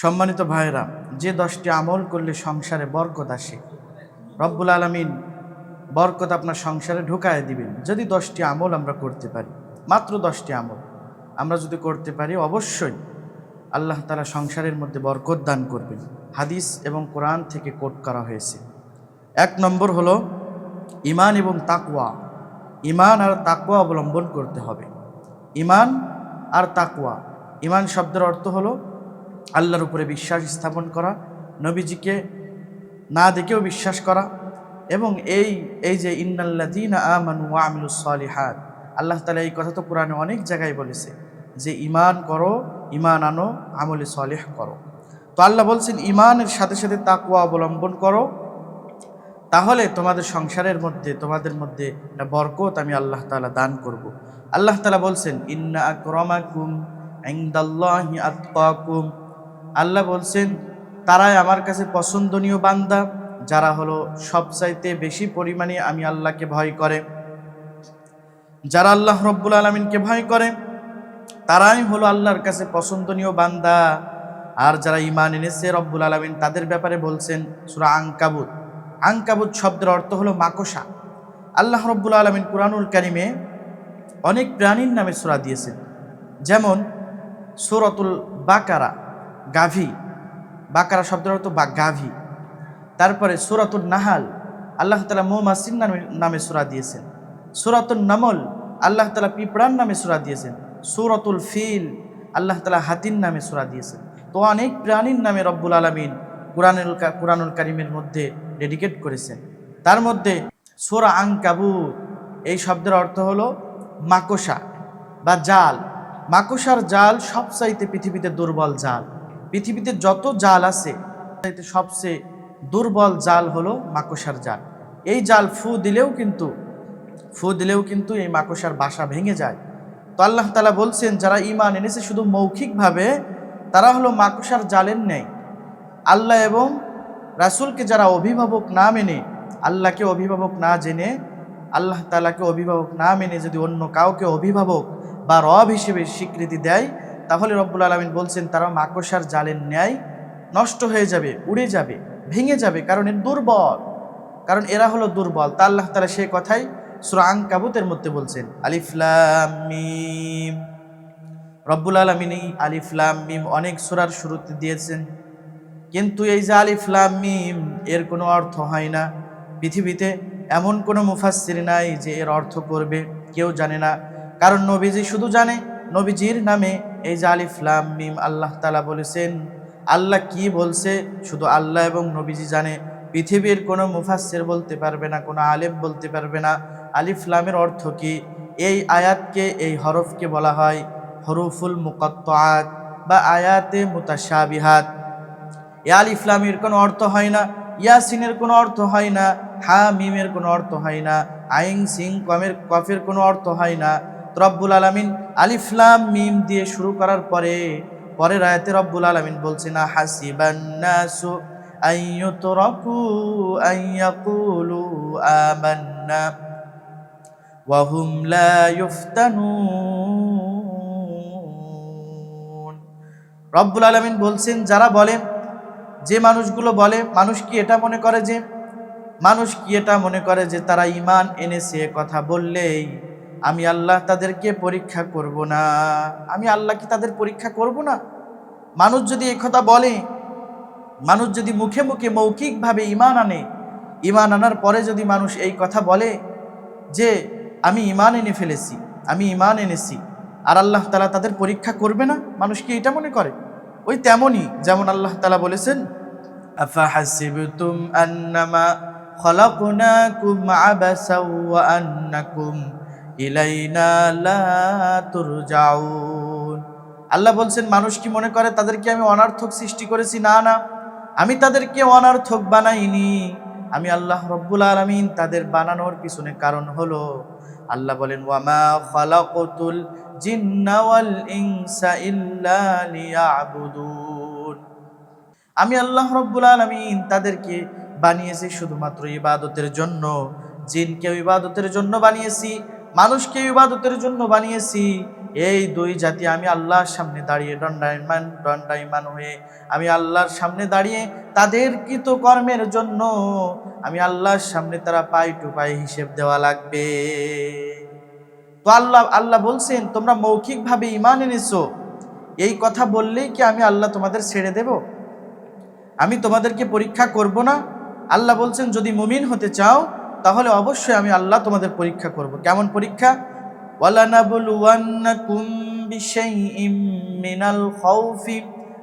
সম্মানিত ভাইরা, যে 10টি আমল করলে সংসারে বরকত আসে, রব্বুল আলামিন বরকত আপনার সংসারে ঢুকায় দিবেন। যদি 10টি আমল আমরা করতে পারি, মাত্র 10টি আমল আমরা যদি করতে পারি, অবশ্যই আল্লাহ তাআলা সংসারের মধ্যে বরকত দান করবেন। হাদিস এবং কোরআন থেকে কোট করা হয়েছে। 1 নম্বর হলো ঈমান এবং তাকওয়া। ঈমান আর তাকওয়া অবলম্বন করতে হবে। ঈমান আর তাকওয়া। ঈমান শব্দের অর্থ হলো আল্লাহর উপরে বিশ্বাস স্থাপন করা, নবীজিকে না দেখেও বিশ্বাস করা, এবং এই যে ইন্নাল্লাযীনা আমানু ওয়া আমিলুস সালিহাত, আল্লাহ তাআলা এই কথা তো কোরআনে অনেক জায়গায় বলেছে যে ঈমান করো, ঈমান আনো, আমলে সালেহ করো। তো আল্লাহ বলছেন ঈমানের সাথে সাথে তাকওয়া অবলম্বন করো, তাহলে তোমাদের সংসারের মধ্যে, তোমাদের মধ্যে একটা বরকত আমি আল্লাহ তাআলা দান করব। আল্লাহ তাআলা বলছেন ইন্না আকরামাকুম ইনদাল্লাহি আতকাকুম। আল্লাহ বলছেন তারাই আমার কাছে পছন্দনীয় বান্দা, যারা হলো সবচাইতে বেশি পরিমাণে আমি আল্লাহকে ভয় করে। যারা আল্লাহ রব্বুল আলামিনকে ভয় করে তারাই হলো আল্লাহর কাছে পছন্দনীয় বান্দা। আর যারা ঈমান এনেছে, রব্বুল আলামিন তাদের ব্যাপারে বলছেন সূরা আনকাবুত। আনকাবুত শব্দের অর্থ হলো মাকড়সা। আল্লাহ রব্বুল আলামিন কুরআনুল কারীমে অনেক প্রাণীর নামে সূরা দিয়েছেন, যেমন সূরাতুল বাকারা, গাভী। বাকারা শব্দের অর্থ গাভী। তারপরে সূরাতুন নাহাল, আল্লাহ তাআলা মৌমাছির নামে সূরা দিয়েছেন। সূরাতুন নামল, আল্লাহ তাআলা পিঁপড়ার নামে সূরা দিয়েছেন। সূরাতুল ফিল, আল্লাহ তাআলা হাতির নামে সূরা দিয়েছেন। তো অনেক প্রাণীর নামে রব্বুল আলামিন কুরআনুল কারীমের মধ্যে ডেডিকেট করেছেন। তার মধ্যে সূরা আনকাবুত, এই শব্দের অর্থ হলো মাকড়সা বা জাল। মাকড়সার জাল সবচাইতে পৃথিবীতে দুর্বল জাল। পৃথিবীতে যত জাল আছে, সবচেয়ে দুর্বল জাল হলো মাকড়সার জাল। এই জাল ফু দিলেও কিন্তু এই মাকড়সার বাসা ভেঙে যায়। তো আল্লাহ তাআলা বলছেন যারা ঈমান এনেছে শুধু মৌখিকভাবে, তারা হলো মাকড়সার জালের ন্যায়। আল্লাহ এবং রাসূলকে যারা অভিভাবক না মেনে, আল্লাহকে অভিভাবক না জেনে, আল্লাহ তাআলাকে অভিভাবক না মেনে যদি অন্য কাউকে অভিভাবক বা রব হিসেবে স্বীকৃতি দেয়, তাহলে রব্বুল আলামিন বলছেন তারা মাকড়সার জালের ন্যায় নষ্ট হয়ে যাবে, উড়ে যাবে, ভেঙে যাবে, কারণ এরা হলো দুর্বল। তা আল্লাহ তাআলা সেই কথাই সূরা আনকাবুতের মধ্যে বলছেন আলিফ লাম মিম। রব্বুল আলামিন এই আলিফ লাম মিম অনেক সূরার শুরুতে দিয়েছেন, কিন্তু এই যে আলিফ লাম মিম এর কোনো অর্থ হয় না। পৃথিবীতে এমন কোনো মুফাসসির নাই যে এর অর্থ করবে, কেউ জানে না, কারণ নবীজি শুধু জানে। নবীজির নামে এই যে আলিফ লাম মিম আল্লাহ তাআলা বলেছেন, আল্লাহ কি বলছে শুধু আল্লাহ এবং নবীজি জানে। পৃথিবীর কোনো মুফাসসির বলতে পারবে না, কোনো আলেম বলতে পারবে না আলিফ লামের অর্থ কি। এই আয়াতকে, এই হরফকে বলা হয় হরুফুল মুকাত্তাআত বা আয়াতে মুতাশাবিহাত। আলিফ লামের কোনো অর্থ হয় না, ইয়াসিনের কোনো অর্থ হয় না, হা মিমের কোনো অর্থ হয় না, আইন সিন কফের কোনো অর্থ হয় না। রব্বুল আলামিন আলিফ লাম মিম দিয়ে শুরু করার পরের আয়াতে রব্বুল আলামিন বলছেন হাসিবান নাসু আইয়ুতরাকু আইয়াকুলু আমান্না ওয়া হুম লা ইফতানুন। রব্বুল আলামিন বলছেন যারা বলে, যে মানুষগুলো বলে, মানুষ কি এটা মনে করে যে তারা ঈমান এনেছে, কথা বললেই আমি আল্লাহ তাদেরকে পরীক্ষা করব না? আমি আল্লাহ কি তাদের পরীক্ষা করব না? মানুষ যদি এই কথা বলে, মানুষ যদি মুখে মুখে মৌখিকভাবে ঈমান আনে, ঈমান আনার পরে যদি মানুষ এই কথা বলে যে আমি ঈমান এনে ফেলেছি, আমি ঈমান এনেছি, আর আল্লাহ তাআলা তাদের পরীক্ষা করবে না, মানুষ কি এটা মনে করে? ওই তেমনই যেমন আল্লাহ তাআলা বলেছেন আফাহাসিবতুম আন্নামা খলাকনাকুম আবাসা ওয়া আন্নাকুম ইলাইনা লা তুরজাউন। আল্লাহ বলছেন মানুষ কি মনে করে তাদেরকে আমি অনার্থক সৃষ্টি করেছি? না, আমি তাদেরকে অনার্থক বানাইনি। আমি আল্লাহ রব্বুল আলামিন তাদের বানানোর পিছনে কারণ হলো, আল্লাহ বলেন ওয়ামা খালাকতুল জিন্না ওয়াল ইনসা ইল্লা লিয়াবুদুন। আমি আল্লাহ রব্বুল আলামিন তাদেরকে বানিয়েছি শুধুমাত্র ইবাদতের জন্য। জিনকে ইবাদতের জন্য বানিয়েছি, মানুষকে ইবাদতের জন্য বানিয়েছি। এই দুই জাতি আমি আল্লাহর সামনে দাঁড়িয়ে দণ্ডায়মান হয়ে আমি আল্লাহর সামনে দাঁড়িয়ে তাদের কৃত কর্মের জন্য আমি আল্লাহর সামনে তারা পাই টু পাই হিসেব দেওয়া লাগবে। তো আল্লাহ বলছেন তোমরা মৌখিকভাবে ঈমান এনেছো, এই কথা বললেই কি আমি আল্লাহ তোমাদের ছেড়ে দেব? আমি তোমাদেরকে পরীক্ষা করব না? আল্লাহ বলছেন যদি মুমিন হতে চাও তাহলে অবশ্যই আমি আল্লাহ তোমাদের পরীক্ষা করব। কেমন পরীক্ষা? ওয়ালানাবলুওয়ান্নাকুম বিশাইইম মিনাল খাউফি,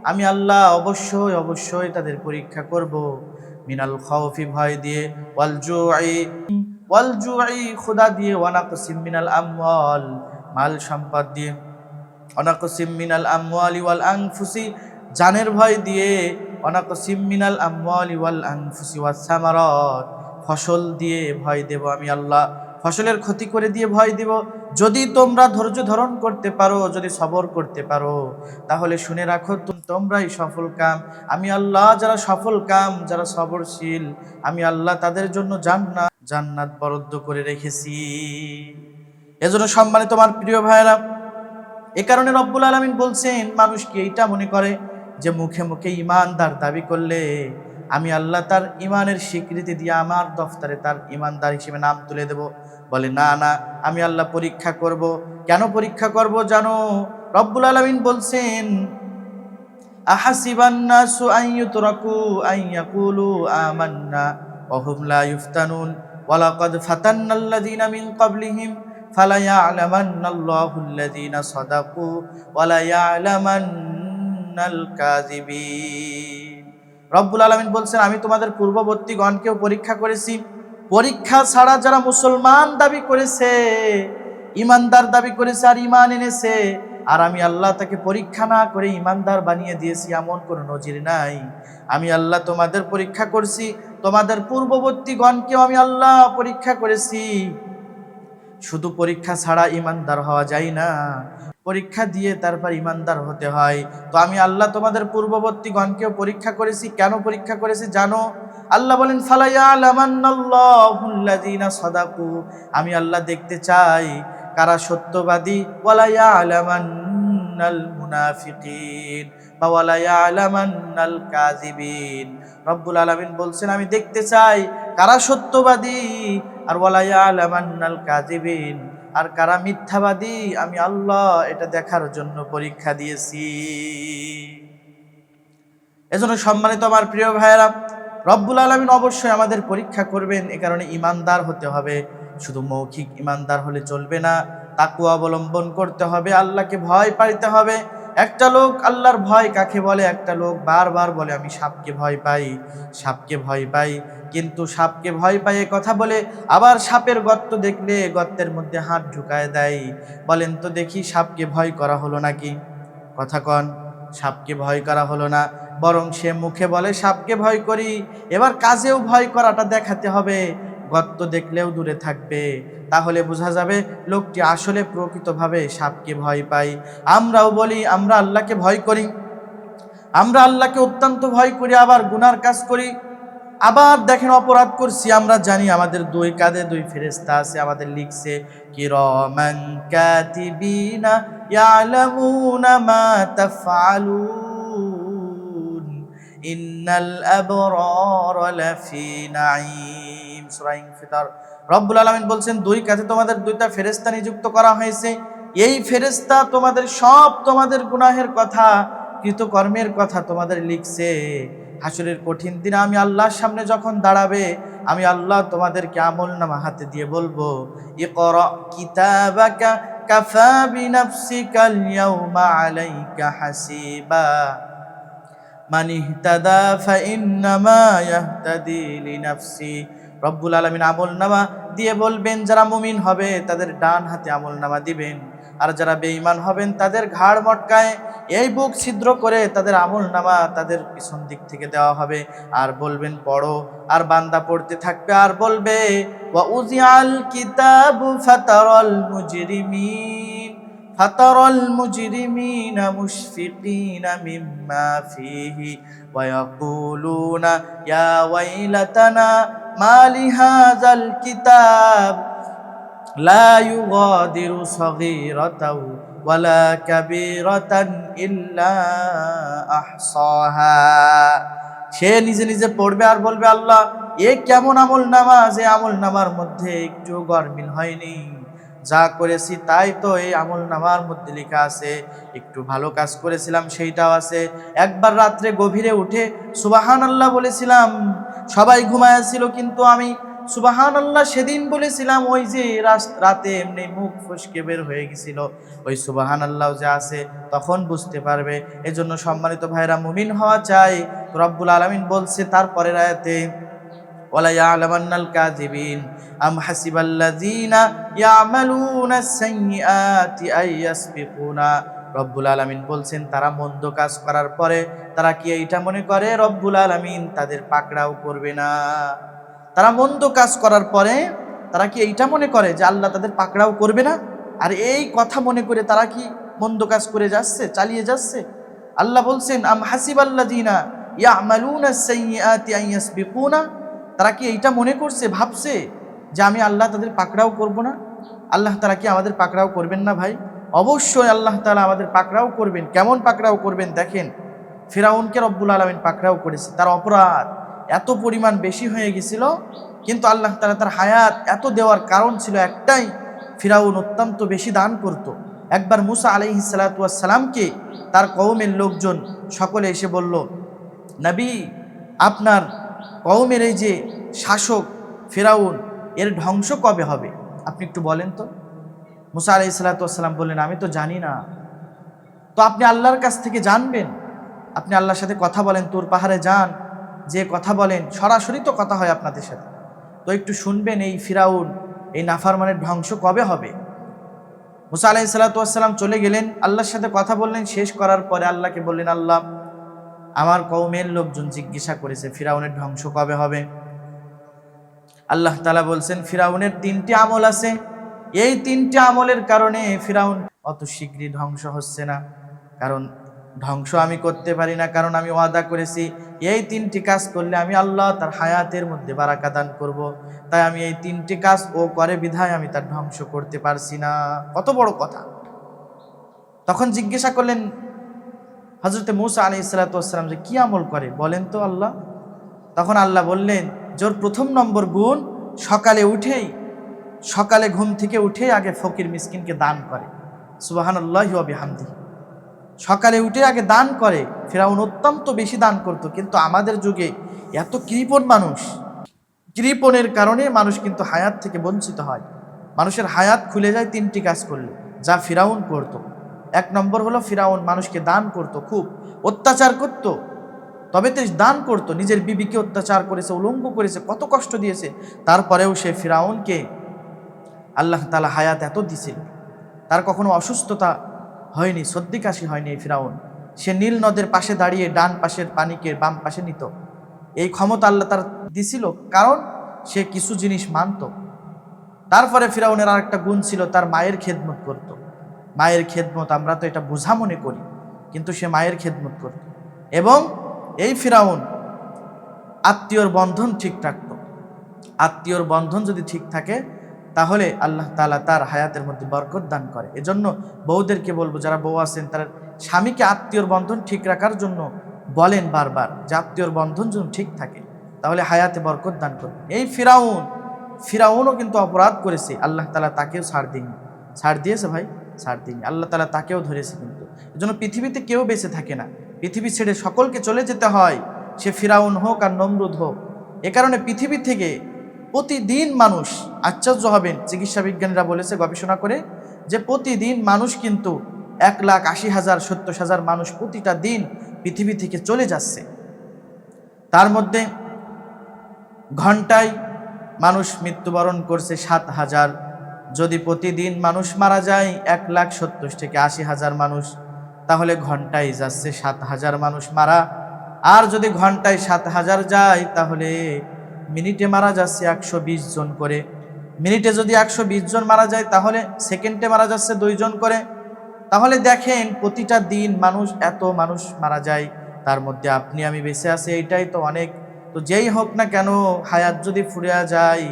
আমি আল্লাহ অবশ্যই তাদের পরীক্ষা করব মিনাল খাউফি, ভয় দিয়ে, ওয়াল জুই ক্ষুধা দিয়ে, ওয়ানাকসিম মিনাল আমওয়াল মাল সম্পদ দিয়ে, ওয়ানাকসিম মিনাল আমওয়ালি ওয়াল আনফুসি জানের ভয় দিয়ে, ওয়ানাকসিম মিনাল আমওয়ালি ওয়াল আনফুসি ওয়াস সামারাত ফসল দিয়ে ভয় দেব আমি আল্লাহ, ফসলের ক্ষতি করে দিয়ে ভয় দিব। যদি তোমরা ধৈর্য ধারণ করতে পারো, যদি সবর করতে পারো, তাহলে শুনে রাখো তোমরাই সফল কাম। আমি আল্লাহ যারা সফল কাম, যারা সবরশীল, আমি আল্লাহ তাদের জন্য জান্নাত বরাদ্দ করে রেখেছি। এজন্য সম্মানিত আমার প্রিয় ভাইরা, এ কারণে রব্বুল আলামিন বলছেন মানুষ কি এইটা মনে করে যে মুখে মুখে ঈমানদার দাবি করলে আমি আল্লাহ তার ঈমানের স্বীকৃতি দিয়ে আমার দফতরে তার ঈমানদার হিসেবে নাম তুলে দেব? বলে না, আমি আল্লাহ পরীক্ষা করব। কেন পরীক্ষা করব জানো? রব্বুল আলামিন বলছেন আহাসিবান নাসু আন ইউতরাকু আন ইয়াকুলু আমান্না ওয়া হুম লা ইফতানুন ওয়ালাকাদ ফাতান্নাল্লাযীনা মিন ক্বাবলিহিম ফালা ইয়ালামান্নাল্লাহুল্লাযীনা সাদাকু ওয়ালা ইয়ালামান্নাল কাযিবিন। রব্বুল আলামিন বলছেন আমি তোমাদের পূর্ববর্তীগণকেও পরীক্ষা করেছি। পরীক্ষা ছাড়া যারা মুসলমান দাবি করেছে, ঈমানদার দাবি করেছে আর ঈমান এনেছে, আর আমি আল্লাহ তাকে পরীক্ষা না করে ঈমানদার বানিয়ে দিয়েছি, এমন কোনো নজির নাই। আমি আল্লাহ তোমাদের পরীক্ষা করছি, তোমাদের পূর্ববর্তীগণকেও আমি আল্লাহ পরীক্ষা করেছি। শুধু পরীক্ষা ছাড়া ঈমানদার হওয়া যায় না, পরীক্ষা দিয়ে তারপর ঈমানদার হতে হয়। তো আমি আল্লাহ তোমাদের পূর্ববর্তীগণকেও পরীক্ষা করেছি। কেন পরীক্ষা করেছি জানো? আল্লাহ বলেন ফালা ইয়ালামান্নাল্লাহুল্লাযীনা সাদাকু, আমি আল্লাহ দেখতে চাই কারা সত্যবাদী, ওয়ালা ইয়ালামান্নাল মুনাফিকিন বা ওয়ালা ইয়ালামান্নাল কাযিবিন। রব্বুল আলামিন বলছেন আমি দেখতে চাই কারা সত্যবাদী আর ওয়ালা ইয়ালামান্নাল কাযিবিন, আর কারা মিথ্যাবাদী, আমি আল্লাহ এটা দেখার জন্য পরীক্ষা দিয়েছি। এজন্য সম্মানিত আমার প্রিয় ভাইয়েরা, রব্বুল আলামিন অবশ্যই আমাদের পরীক্ষা করবেন। এ কারণে ঈমানদার হতে হবে। শুধু মৌখিক ঈমানদার হলে চলবে না, তাকওয়া অবলম্বন করতে হবে, আল্লাহকে ভয় পাইতে হবে। একটা লোক আল্লাহর ভয় কাকে বলে? একটা লোক বারবার বলে আমি সাপকে ভয় পাই, সাপকে ভয় পাই, কিন্তু সাপকে ভয় পাই এ কথা বলে আবার সাপের গর্ত দেখলে গর্তের মধ্যে হাত ঢুকায় দেয়। বলেন তো দেখি সাপকে ভয় করা হলো নাকি? কথা কন, সাপকে ভয় করা হলো না, বরং সে মুখে বলে সাপকে ভয় করি, এবার কাজেও ভয় করাটা দেখাতে হবে, গর্ত দেখলেও দূরে থাকবে। তাহলে বোঝা যাবে লোকটি আসলে প্রকৃতভাবে সাপকে ভয় পায়। আমরাও বলি আমরা আল্লাহকে ভয় করি, আমরা আল্লাহকে অত্যন্ত ভয় করি, আবার গুনার কাজ করি, আবার দেখেন অপরাধ করছি, আমরা জানি আমাদের দুই কাঁধে দুই ফেরেশতা আছে, আমাদের লিখছে কিরামান কাতিবিনা ইয়ালামুনা মা তাফআলুন ইন্নাল আবরারা লাফি নাঈম। সূরা ইনফিতার রব্বুল আলামিন বলছেন দুই কাঁধে তোমাদের দুইটা ফেরেশতা নিযুক্ত করা হয়েছে। এই ফেরেশতা তোমাদের তোমাদের গুনাহের কথা, কৃতকর্মের কথা তোমাদের লিখছে। হাসরের কঠিন দিনে আমি আল্লাহর সামনে যখন দাঁড়াবে, আমি আল্লাহ তোমাদেরকে আমলনামা হাতে দিয়ে বলবো ইকরা কিতাবাকা কাফা বিনাফসিকাল ইয়াউমা আলাইকা হাসিবা মান ইহতাদা ফাইন্নামা ইয়াহতাদি লিনাফসি। রব্বুল আলামিন আমলনামা দিয়ে বলবেন যারা মুমিন হবে তাদের ডান হাতে আমলনামা দিবেন, আর যারা বেঈমান হবেন তাদের ঘাড় মটকায় এই বুক ছিদ্র করে তাদের আমলনামা তাদের পিছন দিক থেকে দেওয়া হবে। আর বলবেন পড়ো, আর বান্দা পড়তে থাকবে আর বলবে ওয়া উজিআল কিতাবু ফাতারাল মুজরিমিনা মুশফিকিনা মিম্মা ফিহি ওয়া ইয়াকুলুনা ইয়া ওয়াইলাতানা মা লিহাযাল কিতাব লা ইউগাদিরু সাগীরাতাও ওয়ালা কাবীরাতান ইল্লা আহসাহা। সে নিজে নিজে পড়বে আর বলবে, আল্লাহ এ কেমন আমল নামা, যে আমল নামার মধ্যে একটু গরমিল হয়নি, যা করেছি তাই তো এই আমল নামার মধ্যে লেখা আছে, একটু ভালো কাজ করেছিলাম সেইটাও আছে। একবার রাত্রে গভীরে উঠে সুবহানাল্লাহ বলেছিলাম, সবাই ঘুমায়াছিল কিন্তু আমি সুবহানাল্লাহ সেদিন বলেছিলাম, ওই যে রাতে এমনি মুখ ফসকে বের হয়ে গেছিল, ওই সুবহানাল্লাহ যে আছে তখন বুঝতে পারবে। এজন্য সম্মানিত ভাইরা, মুমিন হওয়া চাই। রব্বুল আলামিন বলছে তারপরের আয়াতে, ওয়ালা ইয়ালামান্নাল কাযিবিন আম হাসিবাল্লাযিনা ইয়ামালুনাস সাইয়্যাতি আইয়াসবিকুনা। রব্বুল আলামিন বলছেন তারা মন্দ কাজ করার পরে তারা কি এইটা মনে করে রব্বুল আলামিন তাদের পাকড়াও করবে না? তারা মন্দ কাজ করার পরে তারা কি এইটা মনে করে যে আল্লাহ তাদের পাকড়াও করবে না? আর এই কথা মনে করে তারা কি মন্দ কাজ করে যাচ্ছে, চালিয়ে যাচ্ছে। আল্লাহ বলছেন আম হাসিবাল্লাযিনা ইয়ামালুনাস সাইয়্যাতি আইয়াসবিকুনা। তারা কি এইটা মনে করছে, ভাবছে যে আমি আল্লাহ তাদের পাকড়াও করব না? আল্লাহ তাআলা কি আমাদের পাকড়াও করবেন না ভাই? অবশ্যই আল্লাহ তাআলা আমাদের পাকড়াও করবেন। কেমন পাকড়াও করবেন দেখেন, ফিরাউনকে রব্বুল আলামিন পাকড়াও করেছে। তার অপরাধ এত পরিমাণ বেশি হয়ে গেছিল, কিন্তু আল্লাহ তাআলা তার হায়াত এত দেওয়ার কারণ ছিল একটাই, ফিরাউন অত্যন্ত বেশি দান করত। একবার মুসা আলাইহিস সালাতু ওয়াস সালামকে তার কওমের লোকজন সকলে এসে বলল, নবী আপনার কওমের এই যে শাসক ফিরাউন, এর ধ্বংস কবে হবে আপনি একটু বলেন তো। মুসা আলাইহিস সালাতু ওয়াস সালাম বললেন, আমি তো জানি না। তো আপনি আল্লাহর কাছ থেকে জানবেন, আপনি আল্লাহর সাথে কথা বলেন, তুর পাহাড়ে যান, যে কথা বলেন, সরাসরি তো কথা হয় আপনাদের সাথে, তো একটু শুনবেন এই ফিরাউন, এই নাফরমানের ধ্বংস কবে হবে। মুসা আলাইহিস সালাতু ওয়াস সালাম চলে গেলেন, আল্লাহর সাথে কথা বললেন। শেষ করার পরে আল্লাহকে বললেন, আল্লাহ আমার কওমের লোকজন জিজ্ঞাসা করেছে ফিরাউনের ধ্বংস কবে হবে। আল্লাহ তাআলা বলছেন ফিরাউনের 3টি আমল আছে, এই 3টি আমলের কারণে ফিরাউন অত শীঘ্রই ধ্বংস হচ্ছে না। কারণ ধ্বংস আমি করতে পারি না, কারণ আমি ওয়াদা করেছি এই 3টি কাজ করলে আমি আল্লাহ তার হায়াতের মধ্যে বারাকা দান করব। তাই আমি এই 3টি কাজ ও করে বিধায় আমি তার ধ্বংস করতে পারছি না। কত বড় কথা। তখন জিজ্ঞাসা করলেন হযরতে মূসা আলাইহিস সালাতু ওয়াস সালাম যে কি আমল করে বলেন তো আল্লাহ। তখন আল্লাহ বললেন, যার প্রথম নম্বর গুণ, সকালে ঘুম থেকে উঠেই আগে ফকির মিসকিনকে দান করে। সুবহানাল্লাহি ওয়া বিহামদিহি। সকালে উঠে আগে দান করে। ফিরাউন অত্যন্ত বেশি দান করত, কিন্তু আমাদের যুগে এত কৃপণ মানুষ, কৃপণের কারণে মানুষ কিন্তু হায়াত থেকে বঞ্চিত হয়। মানুষের হায়াত খুলে যায় 3টি কাজ করলে, যা ফিরাউন করত। 1 নম্বর হলো ফিরাউন মানুষকে দান করত, খুব অত্যাচার করত, তবে তো দান করত। নিজের বিবিকে অত্যাচার করেছে, উলঙ্গ করেছে, কত কষ্ট দিয়েছে, তারপরেও সে ফিরাউনকে আল্লাহ তাআলা হায়াত এত দিয়েছিল, তার কখনো অসুস্থতা হয়নি, সর্দি কাশি হয়নি। এই ফিরাউন, সে নীল নদের পাশে দাঁড়িয়ে ডান পাশের পানিকে বাম পাশে নিত। এই ক্ষমতা আল্লাহ তার দিছিল, কারণ সে কিছু জিনিস মানত। তারপরে ফিরাউনের আর একটা গুণ ছিল, তার মায়ের খেদমত করত। মায়ের খেদমত আমরা তো এটা বোঝা মনে করি, কিন্তু সে মায়ের খেদমত করত। এবং এই ফিরাউন আত্মীয়র বন্ধন ঠিক রাখত। আত্মীয়র বন্ধন যদি ঠিক থাকে তাহলে আল্লাহ তাআলা তার হায়াতের মধ্যে বরকত দান করে। এজন্য বউদেরকে বলবো, যারা বউ আছেন তারা স্বামীকে আত্মীয়র বন্ধন ঠিক রাখার জন্য বলেন বারবার, যে আত্মীয়র বন্ধন যেন ঠিক থাকে, তাহলে হায়াতে বরকত দান করবে। এই ফিরাউনও কিন্তু অপরাধ করেছে, আল্লাহ তাআলা তাকেও ছাড় দিননি। ছাড় দিয়েছে ভাই? ছাড় দিননি। আল্লাহ তাআলা তাকেও ধরেছে। কিন্তু এজন্য পৃথিবীতে কেউ বেঁচে থাকে না, পৃথিবী ছেড়ে সকলকে চলে যেতে হয়, সে ফিরাউন হোক আর নমরুদ হোক। এ কারণে পৃথিবী থেকে প্রতিদিন মানুষ, আশ্চর্য হবেন, চিকিৎসা বিজ্ঞানীরা বলেছে গবেষণা করে, যে প্রতিদিন মানুষ কিন্তু 1,80,000 70,000 মানুষ প্রতিটা দিন পৃথিবী থেকে চলে যাচ্ছে। তার মধ্যে ঘন্টায় মানুষ মৃত্যুবরণ করছে 7,000। যদি প্রতিদিন মানুষ মারা যায় 1,70,000 থেকে 80,000 মানুষ, তাহলে ঘন্টায় যাচ্ছে 7,000 মানুষ মারা। আর যদি ঘন্টায় 7,000 যায়, তাহলে মিনিটে মারা যাচ্ছে 120 জন করে। মিনিটে যদি 120 জন মারা যায়, তাহলে সেকেন্ডে মারা যাচ্ছে 2 জন করে। তাহলে দেখেন প্রতিটা দিন এত মানুষ মারা যায়, তার মধ্যে আপনি আমি বেঁচে আছি, এইটাই তো অনেক। তো যেই হোক না কেন, হায়াত যদি ফুরিয়ে যায়,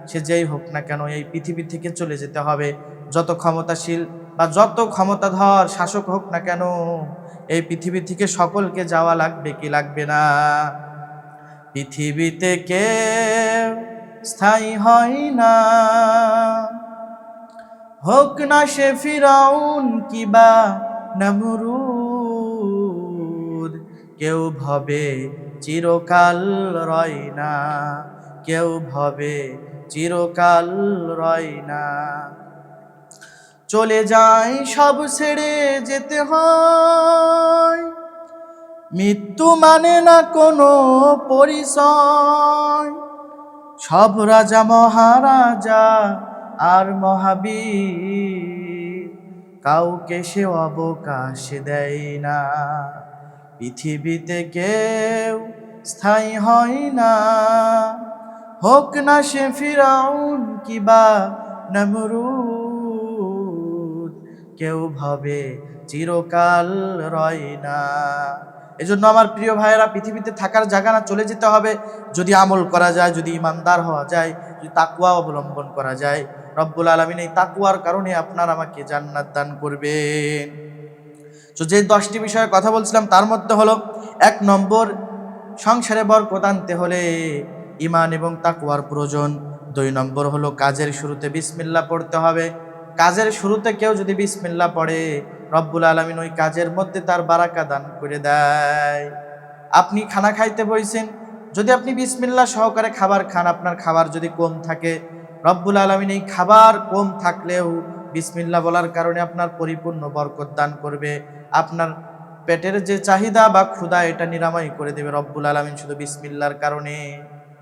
সে যেই হোক না কেন এই পৃথিবী থেকে চলে যেতে হবে। যত ক্ষমতাশীল বা যত ক্ষমতাধর শাসক হোক না কেন, এই পৃথিবী থেকে সকলকে যাওয়া লাগবে কি লাগবে না? পৃথিবীতে কেউ স্থায়ী হয় না, হোক না সে ফিরাউন কিবা নমরুদ। কেউ ভবে চিরকাল রয় না, কেউ ভবে চিরকাল রয় না। চলে যায় সব ছেড়ে যেতে হয়, মৃত্যু মানে না কোনো পরিচয়। সব রাজা মহারাজা আর মহাবীর, কাউকে সে অবকাশ দেয় না। পৃথিবীতে কেউ স্থায়ী হয় না, হোক না সে ফিরাউন কিবা নমরুদ। কেউ ভাবে চিরকাল রয় না। এজন্য আমার প্রিয় ভাইয়েরা, পৃথিবীতে থাকার জায়গা না, চলে যেতে হবে। যদি আমল করা যায়, যদি ইমানদার হওয়া যায়, যদি তাকওয়া অবলম্বন করা যায়, রব্বুল আলামিন এই তাকওয়ার কারণে আপনার আমাকে জান্নাত দান করবেন। তো যে 10টি বিষয়ে কথা বলছিলাম তার মধ্যে হলো 1 নম্বর, সংসারে বরকত আনতে হলে ঈমান এবং তাকওয়ার প্রয়োজন। 2 নম্বর হলো কাজের শুরুতে বিসমিল্লাহ পড়তে হবে। কাজের শুরুতে কেউ যদি বিসমিল্লাহ পড়ে, রব্বুল আলামিন ওই কাজের মধ্যে তার বারাকা দান করে দেয়। আপনি খানা খাইতে বসেছেন, যদি আপনি বিসমিল্লাহ সহকারে খাবার খান, আপনার খাবার যদি কম থাকে, রব্বুল আলামিন এই খাবার কম থাকলেও বিসমিল্লাহ বলার কারণে আপনার পরিপূর্ণ বরকত দান করবে। আপনার পেটের যে চাহিদা বা ক্ষুধা, এটা নিরাময় করে দেবে রব্বুল আলামিন শুধু বিসমিল্লাহর কারণে।